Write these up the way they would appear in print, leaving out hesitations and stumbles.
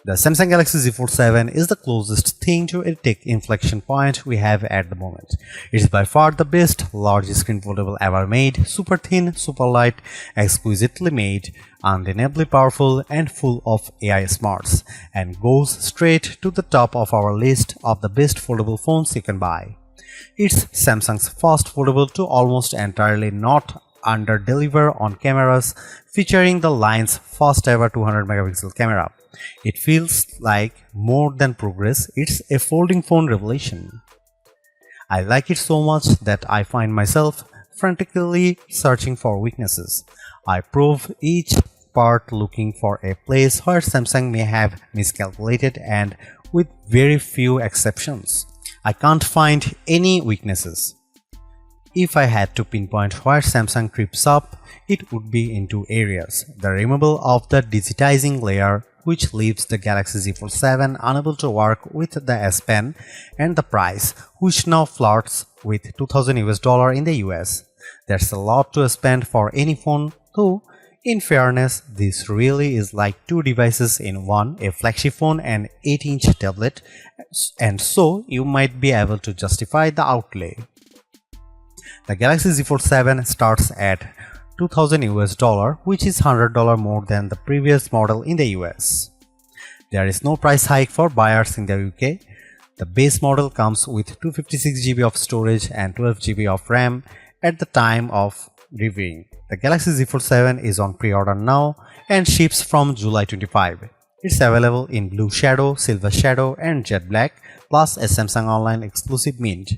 The Samsung Galaxy Z Fold 7 is the closest thing to a tech inflection point we have at the moment. It is by far the best large screen foldable ever made, super thin, super light, exquisitely made, undeniably powerful and full of AI smarts, and goes straight to the top of our list of the best foldable phones you can buy. It's Samsung's first foldable to almost entirely not under-deliver on cameras, featuring the line's first ever 200 megapixel camera. It feels like more than progress, it's a folding phone revelation. I like it so much that I find myself frantically searching for weaknesses. I probe each part looking for a place where Samsung may have miscalculated, and with very few exceptions, I can't find any weaknesses. If I had to pinpoint where Samsung trips up, it would be in two areas: the removal of the digitizing layer, which leaves the Galaxy Z Fold 7 unable to work with the S Pen, and the price, which now flirts with $2000 in the US. That's a lot to spend for any phone, though in fairness, this really is like two devices in one, a flagship phone and 8-inch tablet, and so you might be able to justify the outlay. The Galaxy Z Fold 7 starts at $2000 which is $100 more than the previous model in the US. There is no price hike for buyers in the UK. The base model comes with 256GB of storage and 12GB of RAM at the time of reviewing. The Galaxy Z Fold 7 is on pre-order now and ships from July 25. It's available in Blue Shadow, Silver Shadow and Jet Black, plus a Samsung Online exclusive mint.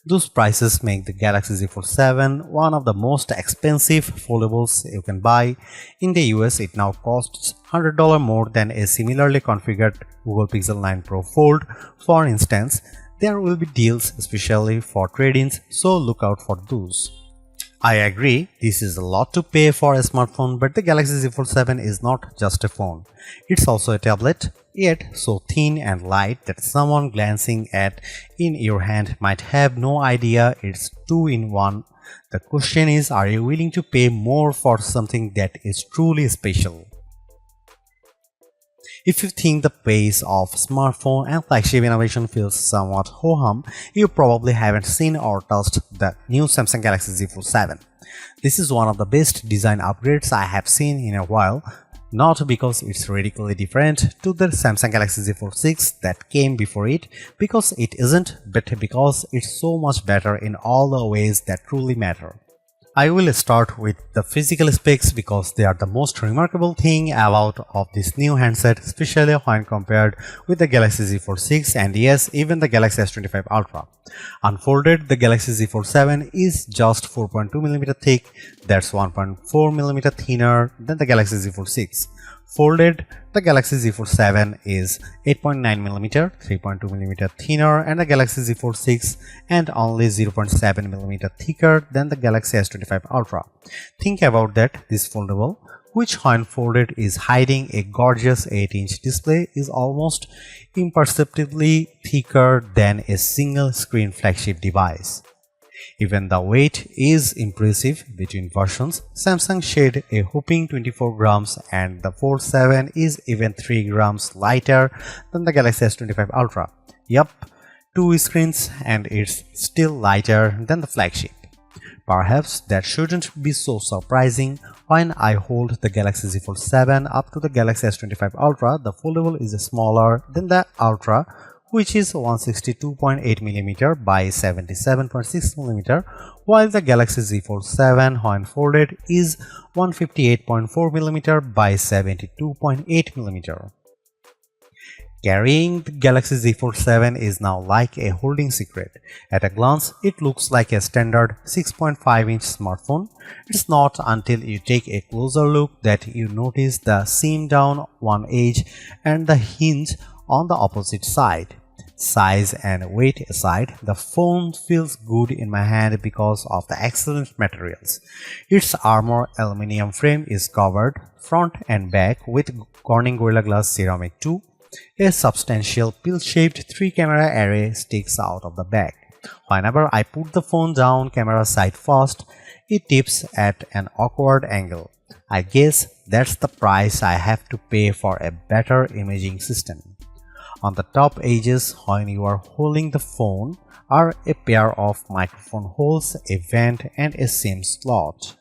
Those prices make the Galaxy Z Fold 7 one of the most expensive foldables you can buy. In the US, it now costs $100 more than a similarly configured Google Pixel 9 Pro Fold. For instance, there will be deals especially for trade-ins, so look out for those. I agree, this is a lot to pay for a smartphone, but the Galaxy Z Fold 7 is not just a phone. It's also a tablet, yet so thin and light that someone glancing at in your hand might have no idea it's two-in-one. The question is, are you willing to pay more for something that is truly special? If you think the pace of smartphone and flagship innovation feels somewhat ho-hum, you probably haven't seen or touched the new Samsung Galaxy Z Fold 7. This is one of the best design upgrades I have seen in a while, not because it's radically different to the Samsung Galaxy Z Fold 6 that came before it, because it isn't, but because it's so much better in all the ways that truly matter. I will start with the physical specs because they are the most remarkable thing about of this new handset, especially when compared with the Galaxy Z Fold 6 and yes, even the Galaxy S25 Ultra. Unfolded, the Galaxy Z Fold 7 is just 4.2mm thick, that's 1.4mm thinner than the Galaxy Z Fold 6. Folded, the Galaxy Z Fold 7 is 8.9mm, 3.2mm thinner and the Galaxy Z Fold 6 and only 0.7mm thicker than the Galaxy S25 Ultra. Think about that, this foldable, which when folded is hiding a gorgeous 8-inch display, is almost imperceptibly thicker than a single screen flagship device. Even the weight is impressive. Between versions, Samsung shed a whopping 24 grams and the Fold 7 is even 3 grams lighter than the Galaxy S25 Ultra. Yup, two screens and it's still lighter than the flagship. Perhaps that shouldn't be so surprising. When I hold the Galaxy Z Fold 7 up to the Galaxy S25 Ultra, the foldable is smaller than the Ultra, which is 162.8mm by 77.6mm, while the Galaxy Z Fold 7 when folded is 158.4mm by 72.8mm. Carrying the Galaxy Z Fold 7 is now like a holding secret. At a glance, it looks like a standard 6.5-inch smartphone. It's not until you take a closer look that you notice the seam down one edge and the hinge on the opposite side. Size and weight aside, the phone feels good in my hand because of the excellent materials. Its armor aluminum frame is covered front and back with Corning Gorilla Glass Ceramic 2. A substantial pill-shaped 3-camera array sticks out of the back. Whenever I put the phone down camera side first, it tips at an awkward angle. I guess that's the price I have to pay for a better imaging system. On the top edges, when you are holding the phone, are a pair of microphone holes, a vent and a SIM slot.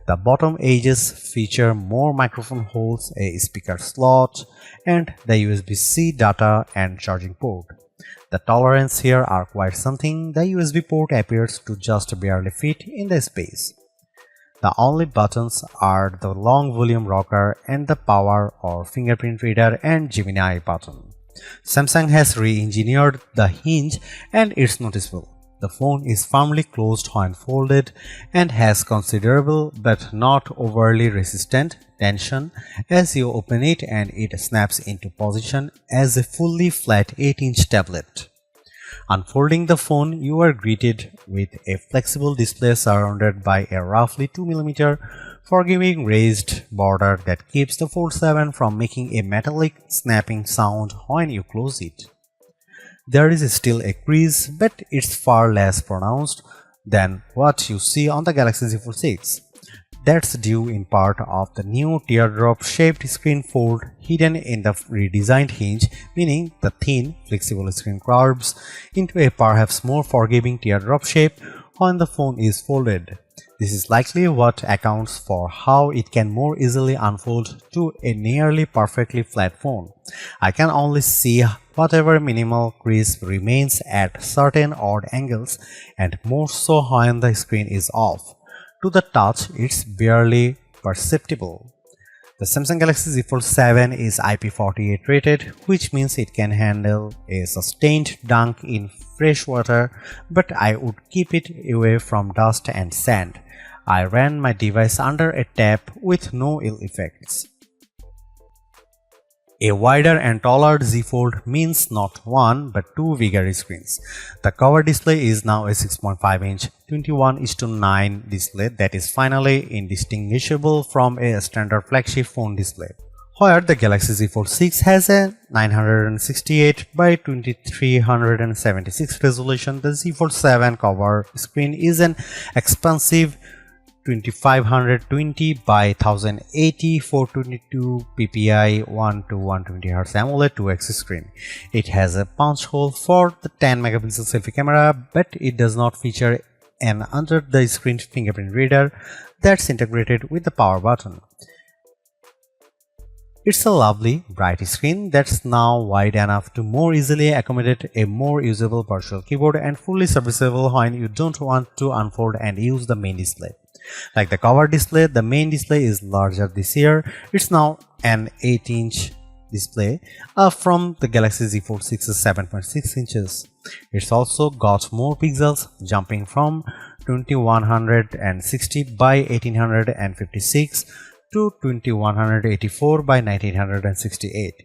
The bottom edges feature more microphone holes, a speaker slot, and the USB-C data and charging port. The tolerances here are quite something. The USB port appears to just barely fit in the space. The only buttons are the long volume rocker and the power or fingerprint reader and Gemini button. Samsung has re-engineered the hinge and it's noticeable. The phone is firmly closed when folded and has considerable but not overly resistant tension as you open it, and it snaps into position as a fully flat 8-inch tablet. Unfolding the phone, you are greeted with a flexible display surrounded by a roughly 2mm forgiving raised border that keeps the Fold 7 from making a metallic snapping sound when you close it. There is still a crease, but it's far less pronounced than what you see on the Galaxy Z Fold 6. That's due in part of the new teardrop-shaped screen fold hidden in the redesigned hinge, meaning the thin, flexible screen curves into a perhaps more forgiving teardrop shape when the phone is folded. This is likely what accounts for how it can more easily unfold to a nearly perfectly flat phone. I can only see whatever minimal crease remains at certain odd angles, and more so when the screen is off. To the touch, it's barely perceptible. The Samsung Galaxy Z Fold 7 is IP48 rated, which means it can handle a sustained dunk in fresh water, but I would keep it away from dust and sand. I ran my device under a tap with no ill effects. A wider and taller Z Fold means not one but two bigger screens. The cover display is now a 6.5-inch 21:9 display that is finally indistinguishable from a standard flagship phone display. Where the Galaxy Z Fold 6 has a 968 by 2376 resolution, the Z Fold 7 cover screen is an expansive 2520 by 1080 422 ppi 1 to 120 Hz AMOLED 2x screen. It has a punch hole for the 10MP selfie camera, but it does not feature an under-the-screen fingerprint reader that's integrated with the power button. It's a lovely, bright screen that's now wide enough to more easily accommodate a more usable virtual keyboard and fully serviceable when you don't want to unfold and use the main display. Like the cover display, the main display is larger this year. It's now an 8-inch display from the Galaxy Z Fold 6's 7.6 inches. It's also got more pixels, jumping from 2160 by 1856 to 2184 by 1968.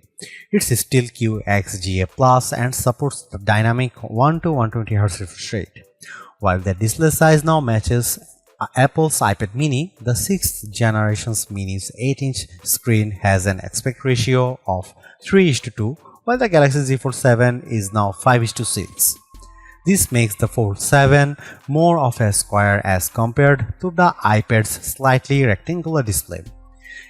It's still QXGA+ and supports the dynamic 1 to 120 Hz refresh rate. While the display size now matches Apple's iPad mini, the 6th generation's mini's 8-inch screen has an aspect ratio of 3:2, while the Galaxy Z Fold 7 is now 5:6. This makes the Fold 7 more of a square as compared to the iPad's slightly rectangular display.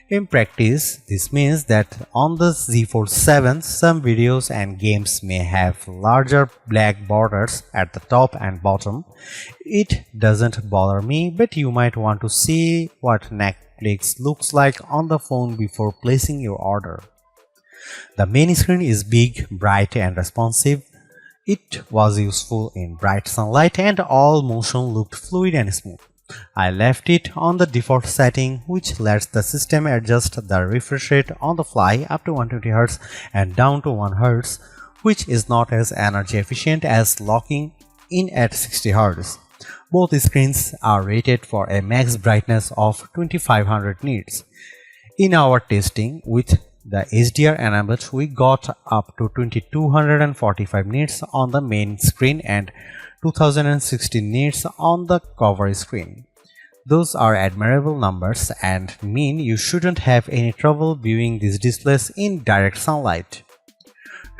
In practice, this means that on the Z Fold 7, some videos and games may have larger black borders at the top and bottom. It doesn't bother me, but you might want to see what Netflix looks like on the phone before placing your order. The main screen is big, bright and responsive. It was useful in bright sunlight and all motion looked fluid and smooth. I left it on the default setting, which lets the system adjust the refresh rate on the fly up to 120 Hz and down to 1 Hz, which is not as energy efficient as locking in at 60 Hz. Both screens are rated for a max brightness of 2500 nits. In our testing with the HDR enabled, we got up to 2245 nits on the main screen and 2016 nits on the cover screen. Those are admirable numbers and mean you shouldn't have any trouble viewing these displays in direct sunlight.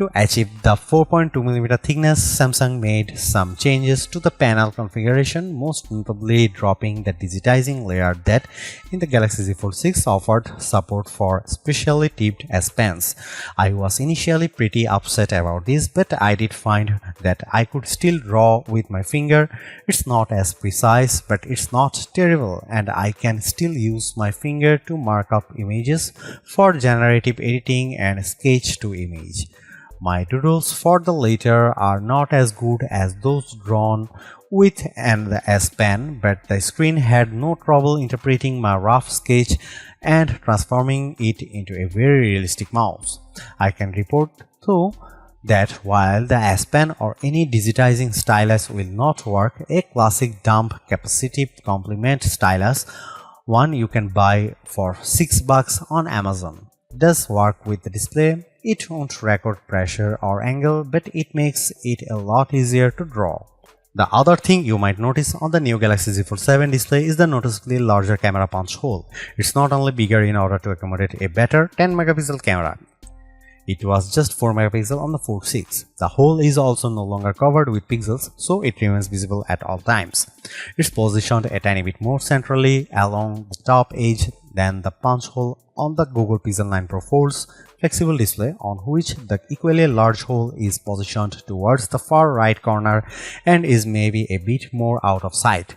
To achieve the 4.2mm thickness, Samsung made some changes to the panel configuration, most notably dropping the digitizing layer that in the Galaxy Z Fold 6 offered support for specially tipped S Pens. I was initially pretty upset about this, but I did find that I could still draw with my finger. It's not as precise, but it's not terrible, and I can still use my finger to mark up images for generative editing and sketch to image. My doodles for the latter are not as good as those drawn with an S Pen, but the screen had no trouble interpreting my rough sketch and transforming it into a very realistic mouse. I can report, though, that while the S Pen or any digitizing stylus will not work, a classic dump capacitive complement stylus, one you can buy for $6 on Amazon, does work with the display. It won't record pressure or angle, but it makes it a lot easier to draw. The other thing you might notice on the new Galaxy Z Fold 7 display is the noticeably larger camera punch hole. It's not only bigger in order to accommodate a better 10 megapixel camera. It was just 4 megapixel on the Fold 6. The hole is also no longer covered with pixels, so it remains visible at all times. It's positioned a tiny bit more centrally along the top edge than the punch hole on the Google Pixel 9 Pro Fold's flexible display, on which the equally large hole is positioned towards the far right corner and is maybe a bit more out of sight.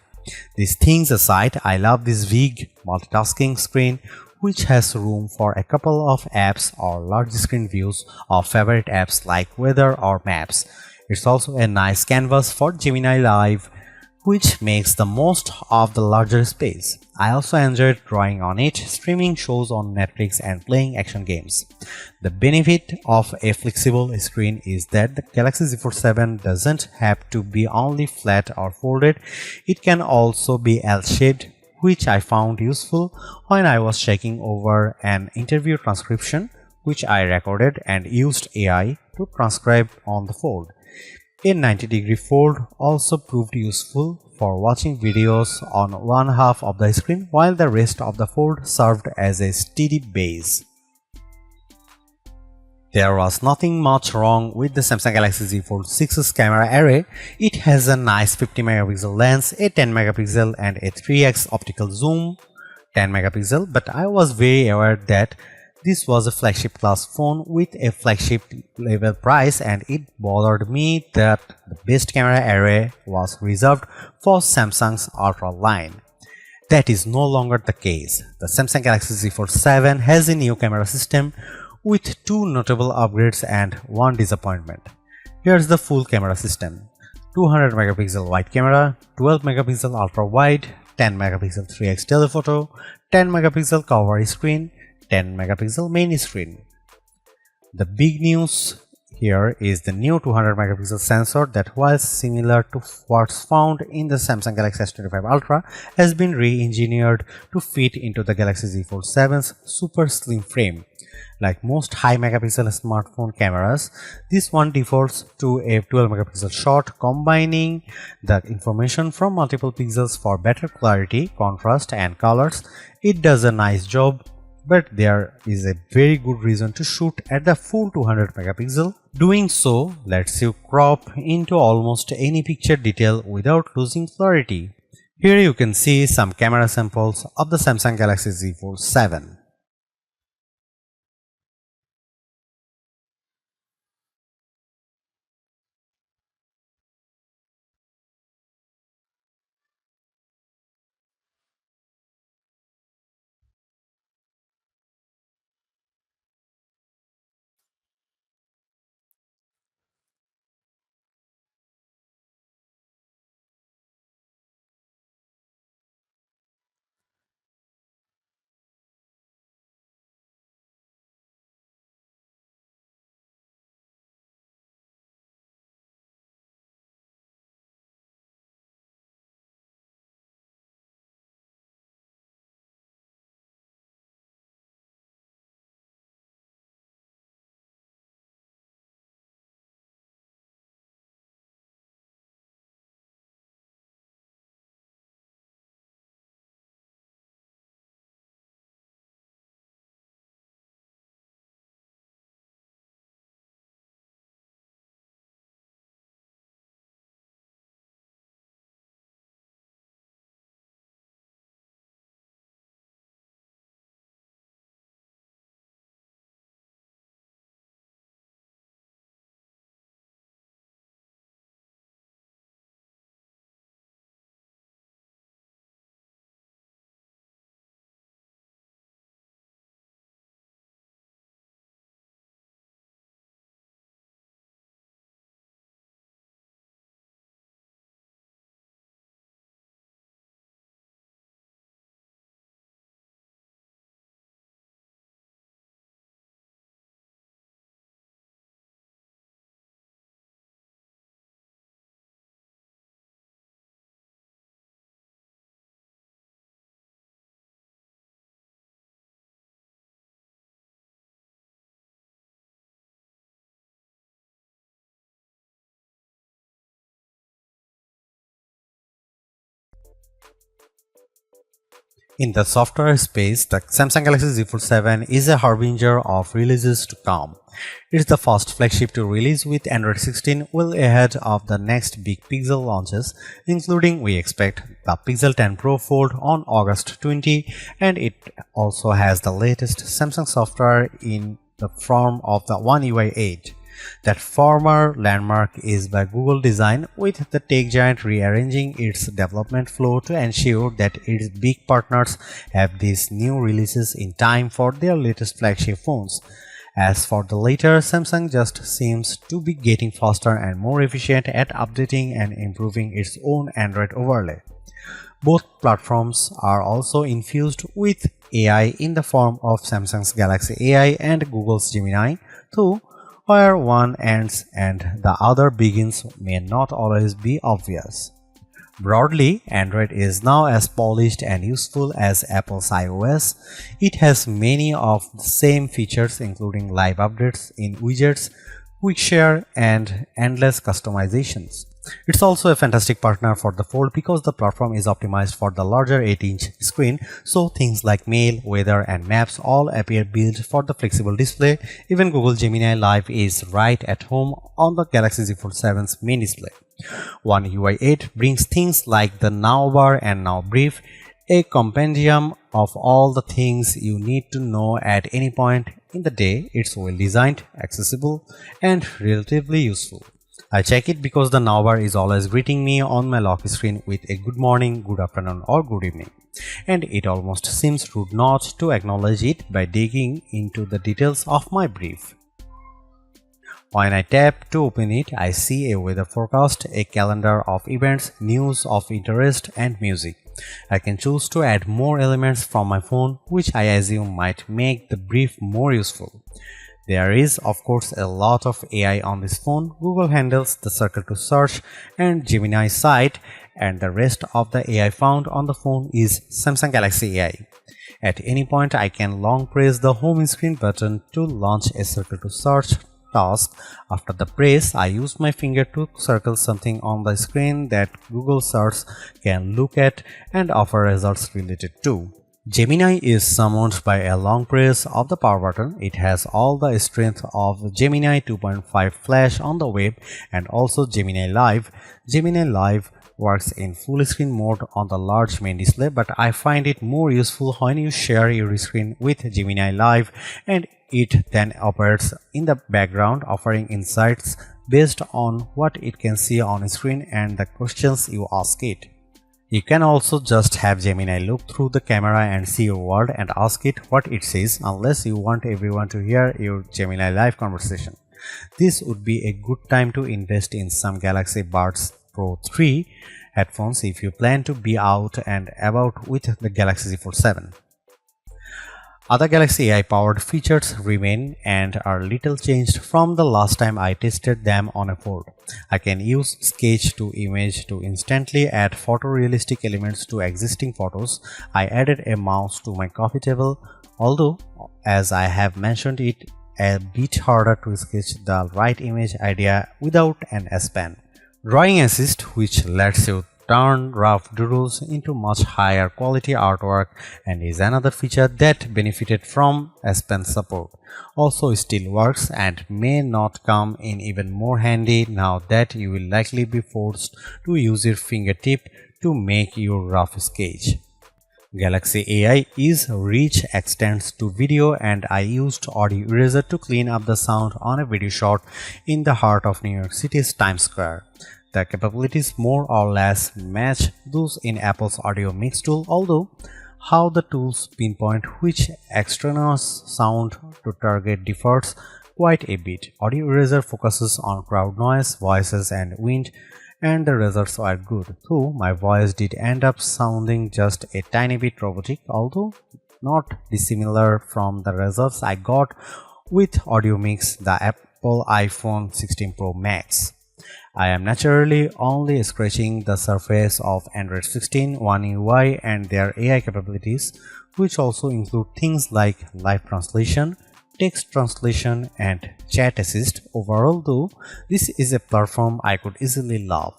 These things aside, I love this big multitasking screen, which has room for a couple of apps or large screen views of favorite apps like weather or maps. It's also a nice canvas for Gemini Live, which makes the most of the larger space. I also enjoyed drawing on it, streaming shows on Netflix and playing action games. The benefit of a flexible screen is that the Galaxy Z Fold 7 doesn't have to be only flat or folded, it can also be L-shaped, which I found useful when I was checking over an interview transcription which I recorded and used AI to transcribe on the fold. A 90-degree fold also proved useful for watching videos on one half of the screen, while the rest of the fold served as a steady base. There was nothing much wrong with the Samsung Galaxy Z Fold 6's camera array. It has a nice 50 megapixel lens, a 10 megapixel and a 3x optical zoom, 10 megapixel, but I was very aware that this was a flagship class phone with a flagship level price, and it bothered me that the best camera array was reserved for Samsung's Ultra line. That is no longer the case. The Samsung Galaxy Z Fold 7 has a new camera system with two notable upgrades and one disappointment. Here's the full camera system: 200 megapixel wide camera, 12 megapixel ultra wide, 10 megapixel 3x telephoto, 10 megapixel cover screen, 10 megapixel main screen. The big news here is the new 200 megapixel sensor that, while similar to what's found in the Samsung Galaxy S25 Ultra, has been re-engineered to fit into the Galaxy Z Fold 7's super slim frame. Like most high megapixel smartphone cameras, this one defaults to a 12 megapixel shot, combining the information from multiple pixels for better clarity, contrast and colors. It does a nice job, but there is a very good reason to shoot at the full 200 megapixel. Doing so lets you crop into almost any picture detail without losing clarity. Here you can see some camera samples of the Samsung Galaxy Z Fold 7. In the software space, the Samsung Galaxy Z Fold 7 is a harbinger of releases to come. It's the first flagship to release with Android 16 well ahead of the next big Pixel launches, including we expect the Pixel 10 Pro Fold on August 20, and it also has the latest Samsung software in the form of the One UI 8. That former landmark is by Google design, with the tech giant rearranging its development flow to ensure that its big partners have these new releases in time for their latest flagship phones. As for the latter, Samsung just seems to be getting faster and more efficient at updating and improving its own Android overlay. Both platforms are also infused with AI in the form of Samsung's Galaxy AI and Google's Gemini, though where one ends and the other begins may not always be obvious. Broadly, Android is now as polished and useful as Apple's iOS. It has many of the same features, including live updates in widgets, quick share, and endless customizations. It's also a fantastic partner for the Fold because the platform is optimized for the larger 8-inch screen, so things like mail, weather, and maps all appear built for the flexible display. Even Google Gemini Live is right at home on the Galaxy Z Fold 7's main display. One UI 8 brings things like the Now bar and Now brief, a compendium of all the things you need to know at any point in the day. It's well designed, accessible, and relatively useful. I check it because the Now bar is always greeting me on my lock screen with a good morning, good afternoon, or good evening, and it almost seems rude not to acknowledge it by digging into the details of my brief. When I tap to open it, I see a weather forecast, a calendar of events, news of interest, and music. I can choose to add more elements from my phone, which I assume might make the brief more useful. There is, of course, a lot of AI on this phone. Google handles the circle to search and Gemini site, and the rest of the AI found on the phone is Samsung Galaxy AI. At any point, I can long press the home screen button to launch a circle to search task. After the press, I use my finger to circle something on the screen that Google search can look at and offer results related to. Gemini is summoned by a long press of the power button. It has all the strength of Gemini 2.5 Flash on the web and also Gemini Live. Gemini Live works in full screen mode on the large main display, but I find it more useful when you share your screen with Gemini Live and it then operates in the background, offering insights based on what it can see on screen and the questions you ask it. You can also just have Gemini look through the camera and see your world and ask it what it says, unless you want everyone to hear your Gemini Live conversation. This would be a good time to invest in some Galaxy Buds Pro 3 headphones if you plan to be out and about with the Galaxy Z Fold 7. Other Galaxy AI powered features remain and are little changed from the last time I tested them on a Fold. I can use sketch to image to instantly add photorealistic elements to existing photos. I added a mouse to my coffee table, although as I have mentioned it a bit harder to sketch the right image idea without an S Pen. Drawing Assist, which lets you turn rough doodles into much higher quality artwork and is another feature that benefited from S Pen support. Also still works and may not come in even more handy now that you will likely be forced to use your fingertip to make your rough sketch. Galaxy AI's reach extends to video, and I used Audio Eraser to clean up the sound on a video shot in the heart of New York City's Times Square. The capabilities more or less match those in Apple's Audio Mix tool, although how the tools pinpoint which extraneous sound to target differs quite a bit. Audio Eraser focuses on crowd noise, voices, and wind, and the results are good, though my voice did end up sounding just a tiny bit robotic, although not dissimilar from the results I got with Audio Mix, the Apple iPhone 16 Pro Max. I am naturally only scratching the surface of Android 16, One UI, and their AI capabilities, which also include things like live translation, text translation, and chat assist. Overall, though, this is a platform I could easily love.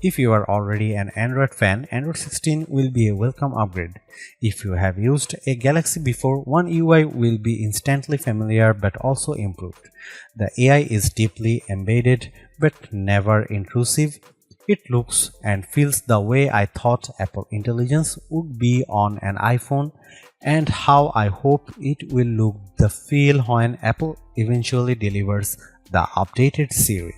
If you are already an Android fan, Android 16 will be a welcome upgrade. If you have used a Galaxy before, One UI will be instantly familiar but also improved. The AI is deeply embedded but never intrusive. It looks and feels the way I thought Apple Intelligence would be on an iPhone, and how I hope it will look the feel when Apple eventually delivers the updated Siri.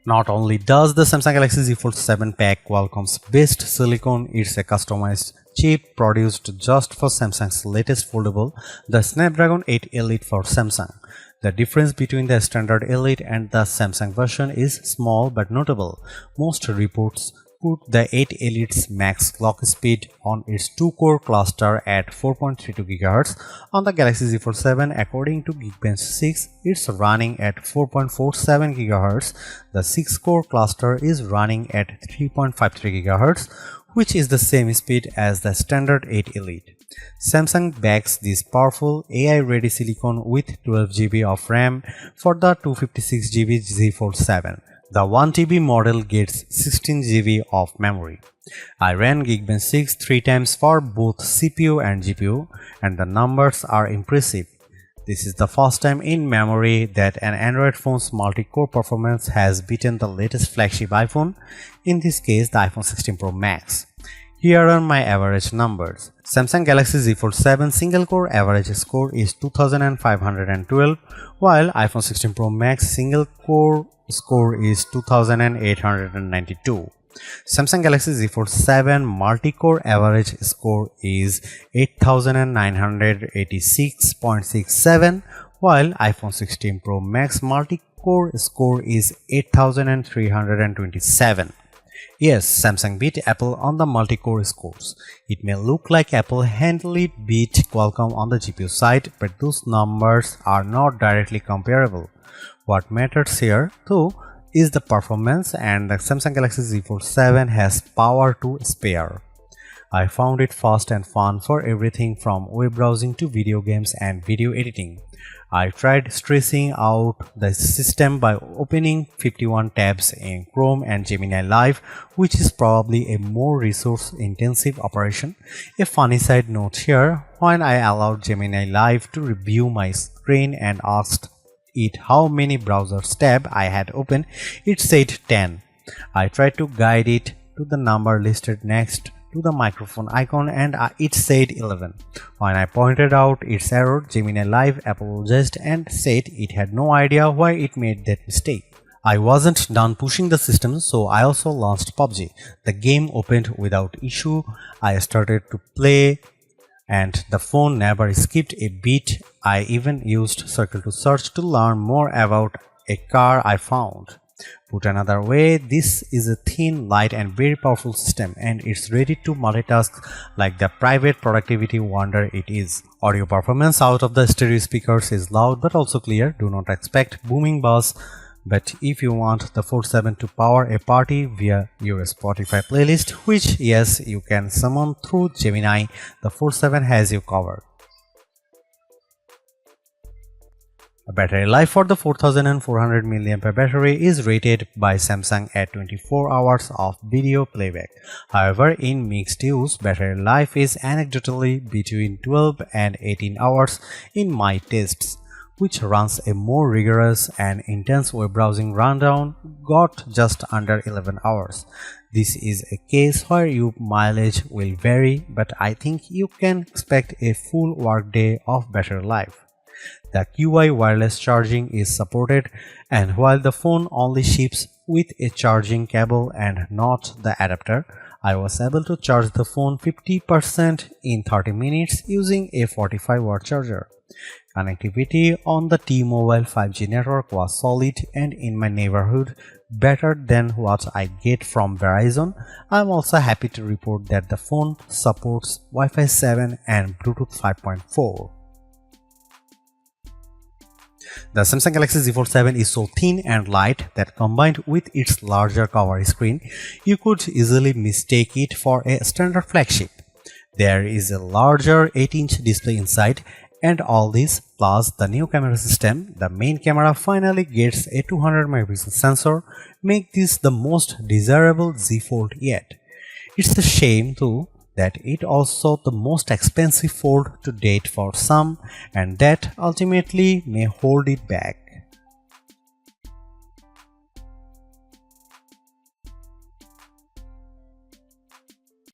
Not only does the Samsung Galaxy Z Fold 7 pack Qualcomm's best silicon, it's a customized chip produced just for Samsung's latest foldable, the Snapdragon 8 Elite for Samsung. The difference between the standard Elite and the Samsung version is small but notable. Most reports put the 8 Elite's max clock speed on its 2-core cluster at 4.32 GHz. On the Galaxy Z Fold 7, according to Geekbench 6, it's running at 4.47 GHz. The 6-core cluster is running at 3.53 GHz, which is the same speed as the standard 8 Elite. Samsung backs this powerful AI-ready silicon with 12 GB of RAM for the 256 GB Z Fold 7. The 1 TB model gets 16 GB of memory. I ran Geekbench 6 3 times for both CPU and GPU, and the numbers are impressive. This is the first time in memory that an Android phone's multi-core performance has beaten the latest flagship iPhone, in this case the iPhone 16 Pro Max. Here are my average numbers. Samsung Galaxy Z Fold 7 single-core average score is 2512, while iPhone 16 Pro Max single-core score is 2892. Samsung Galaxy Z Fold 7 multi-core average score is 8986.67, while iPhone 16 Pro Max multi-core score is 8327. Yes, Samsung beat Apple on the multi-core scores. It may look like Apple handily beat Qualcomm on the GPU side, but those numbers are not directly comparable. What matters here, though, is the performance, and the Samsung Galaxy Z Fold 7 has power to spare. I found it fast and fun for everything from web browsing to video games and video editing. I tried stressing out the system by opening 51 tabs in Chrome and Gemini Live, which is probably a more resource-intensive operation. A funny side note here, when I allowed Gemini Live to review my screen and asked it how many browser tabs I had opened, it said 10. I tried to guide it to the number listed next to the microphone icon, and it said 11. When I pointed out its error, Gemini Live apologized and said it had no idea why it made that mistake. I wasn't done pushing the system, so I also launched PUBG. The game opened without issue. I started to play and the phone never skipped a beat. I even used Circle to search to learn more about a car I found. Put another way, this is a thin, light and very powerful system, and it's ready to multitask like the private productivity wonder it is. Audio performance out of the stereo speakers is loud but also clear. Do not expect booming bass, but if you want the Fold 7 to power a party via your Spotify playlist, which yes, you can summon through Gemini, the Fold 7 has you covered. A battery life for the 4400 mAh battery is rated by Samsung at 24 hours of video playback. However, in mixed use, battery life is anecdotally between 12 and 18 hours in my tests, which runs a more rigorous and intense web browsing rundown got just under 11 hours. This is a case where your mileage will vary, but I think you can expect a full workday of battery life. The QI wireless charging is supported, and while the phone only ships with a charging cable and not the adapter, I was able to charge the phone 50% in 30 minutes using a 45-watt charger. Connectivity on the T-Mobile 5G network was solid and in my neighborhood better than what I get from Verizon. I am also happy to report that the phone supports Wi-Fi 7 and Bluetooth 5.4. The Samsung Galaxy Z Fold 7 is so thin and light that combined with its larger cover screen, you could easily mistake it for a standard flagship. There is a larger 8-inch display inside, And all this plus the new camera system, the main camera finally gets a 200 megapixel sensor, make this the most desirable Z Fold yet. It's a shame too that it also the most expensive fold to date for some, and that ultimately may hold it back.